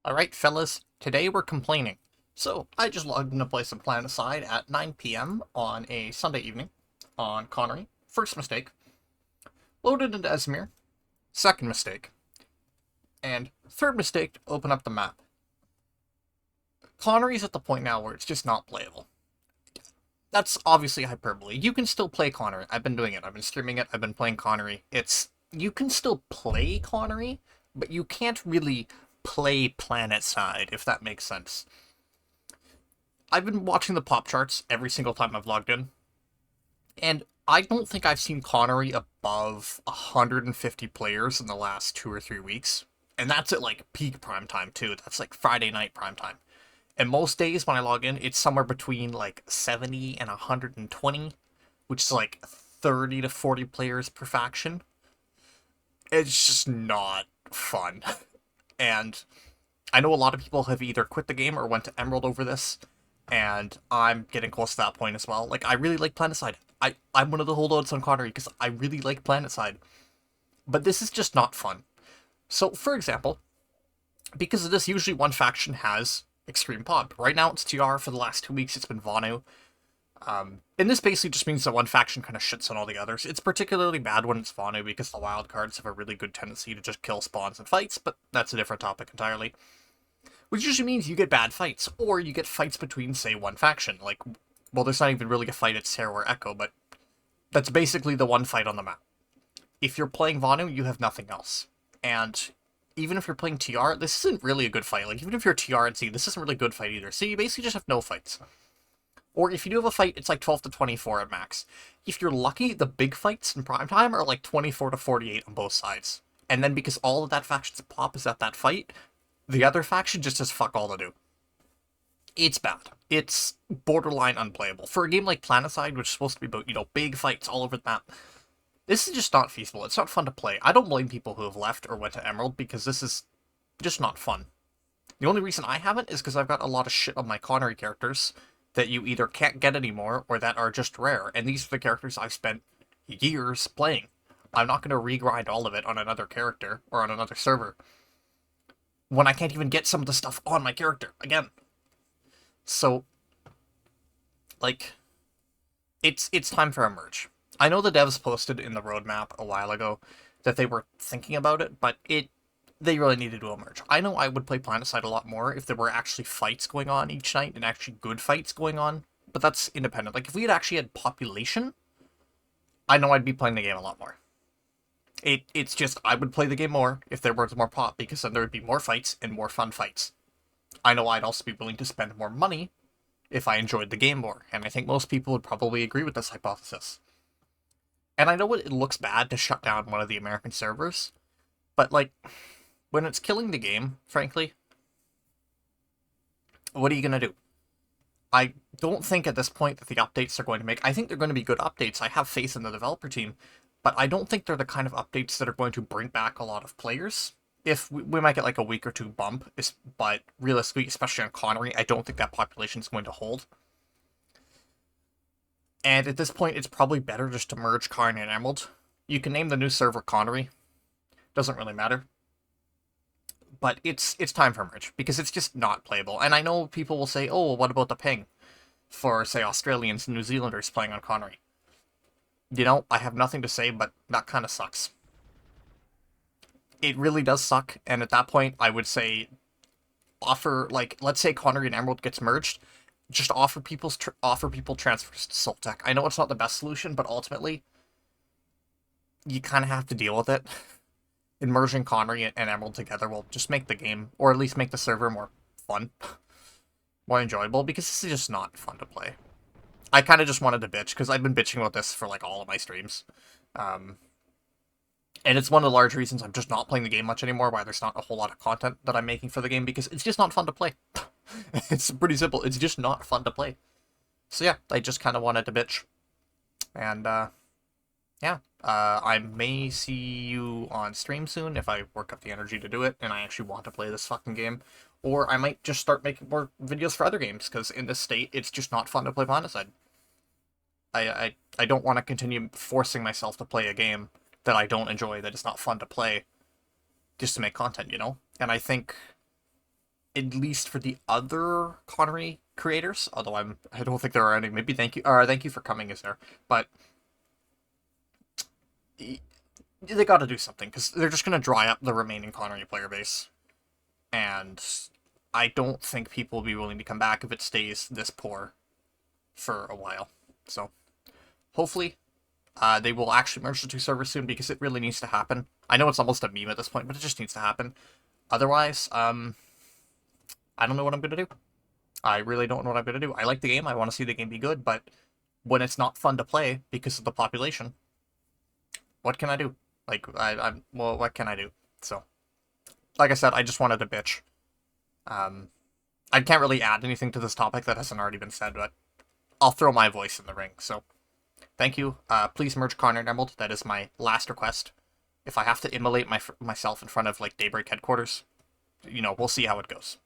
Alright, fellas, today we're complaining. So, I just logged into play some Planetside at 9 p.m. on a Sunday evening on Connery. First mistake. Loaded into Esmir. Second mistake. And third mistake to open up the map. Connery's at the point now where it's just not playable. That's obviously hyperbole. You can still play Connery. I've been doing it. I've been streaming it. I've been playing Connery. You can still play Connery, but you can't really play Planetside, if that makes sense. I've been watching the pop charts every single time I've logged in, and I don't think I've seen Connery above 150 players in the last 2 or 3 weeks. And that's at like peak prime time too. That's like Friday night prime time. And most days when I log in, it's somewhere between like 70 and 120, which is like 30 to 40 players per faction. It's just not fun. And I know a lot of people have either quit the game or went to Emerald over this, and I'm getting close to that point as well. Like, I really like Planetside. I'm one of the holdouts on Connery because I really like Planetside. But this is just not fun. So, for example, because of this, usually one faction has Extreme Pod. Right now it's TR. For the last 2 weeks it's been Vanu. And this basically just means that one faction kind of shits on all the others. It's particularly bad when it's Vanu because the wild cards have a really good tendency to just kill spawns and fights, but that's a different topic entirely. Which usually means you get bad fights, or you get fights between, say, one faction. Like, well, there's not even really a fight at Sarah or Echo, but that's basically the one fight on the map. If you're playing Vanu, you have nothing else. And even if you're playing TR, this isn't really a good fight. Like, even if you're TR and C, this isn't really a good fight either. So you basically just have no fights. Or if you do have a fight, it's like 12 to 24 at max. If you're lucky, the big fights in prime time are like 24 to 48 on both sides. And then because all of that faction's pop is at that fight, the other faction just has fuck all to do. It's bad. It's borderline unplayable. For a game like Planetside, which is supposed to be about, big fights all over the map, this is just not feasible. It's not fun to play. I don't blame people who have left or went to Emerald because this is just not fun. The only reason I haven't is because I've got a lot of shit on my Connery characters that you either can't get anymore or that are just rare, and these are the characters I've spent years playing. I'm not going to regrind all of it on another character or on another server when I can't even get some of the stuff on my character again. So, like, it's time for a merge. I know the devs posted in the roadmap a while ago that they were thinking about it, but they really needed to emerge. I know I would play Planetside a lot more if there were actually fights going on each night and actually good fights going on, but that's independent. Like, if we had actually had population, I know I'd be playing the game a lot more. It's just, I would play the game more if there was more pop, because then there would be more fights and more fun fights. I know I'd also be willing to spend more money if I enjoyed the game more, and I think most people would probably agree with this hypothesis. And I know it looks bad to shut down one of the American servers, but, like, when it's killing the game, frankly, what are you going to do? I don't think at this point that the updates they're going to make, I think they're going to be good updates. I have faith in the developer team, but I don't think they're the kind of updates that are going to bring back a lot of players. If we might get like a week or two bump, but realistically, especially on Connery, I don't think that population is going to hold. And at this point, it's probably better just to merge Connery and Emerald. You can name the new server Connery. Doesn't really matter. But it's time for merge, because it's just not playable. And I know people will say, oh, well, what about the ping? For, say, Australians and New Zealanders playing on Connery. I have nothing to say, but that kind of sucks. It really does suck, and at that point, I would say offer, like, let's say Connery and Emerald gets merged, just offer people transfers to Soltech. I know it's not the best solution, but ultimately, you kind of have to deal with it. And merging Connery and Emerald together will just make the game, or at least make the server more fun, more enjoyable, because this is just not fun to play. I kind of just wanted to bitch, because I've been bitching about this for, like, all of my streams. And it's one of the large reasons I'm just not playing the game much anymore, why there's not a whole lot of content that I'm making for the game, because it's just not fun to play. It's pretty simple. It's just not fun to play. So yeah, I just kind of wanted to bitch. And, yeah. I may see you on stream soon if I work up the energy to do it, and I actually want to play this fucking game. Or I might just start making more videos for other games, because in this state, it's just not fun to play Planetside. I don't want to continue forcing myself to play a game that I don't enjoy, that is not fun to play, just to make content, And I think at least for the other Connery creators, although I don't think there are any. Maybe thank you for coming is there, but they got to do something because they're just gonna dry up the remaining Connery player base, and I don't think people will be willing to come back if it stays this poor for a while. So hopefully, they will actually merge the two servers soon because it really needs to happen. I know it's almost a meme at this point, but it just needs to happen. Otherwise, I don't know what I'm gonna do. I really don't know what I'm gonna do. I like the game. I want to see the game be good, but when it's not fun to play because of the population, what can I do? Like, well, what can I do? So, like I said, I just wanted to bitch. Um, I can't really add anything to this topic that hasn't already been said, but I'll throw my voice in the ring. So, thank you. Please merge Connor and Emerald. That is my last request. If I have to immolate myself in front of like Daybreak headquarters, we'll see how it goes.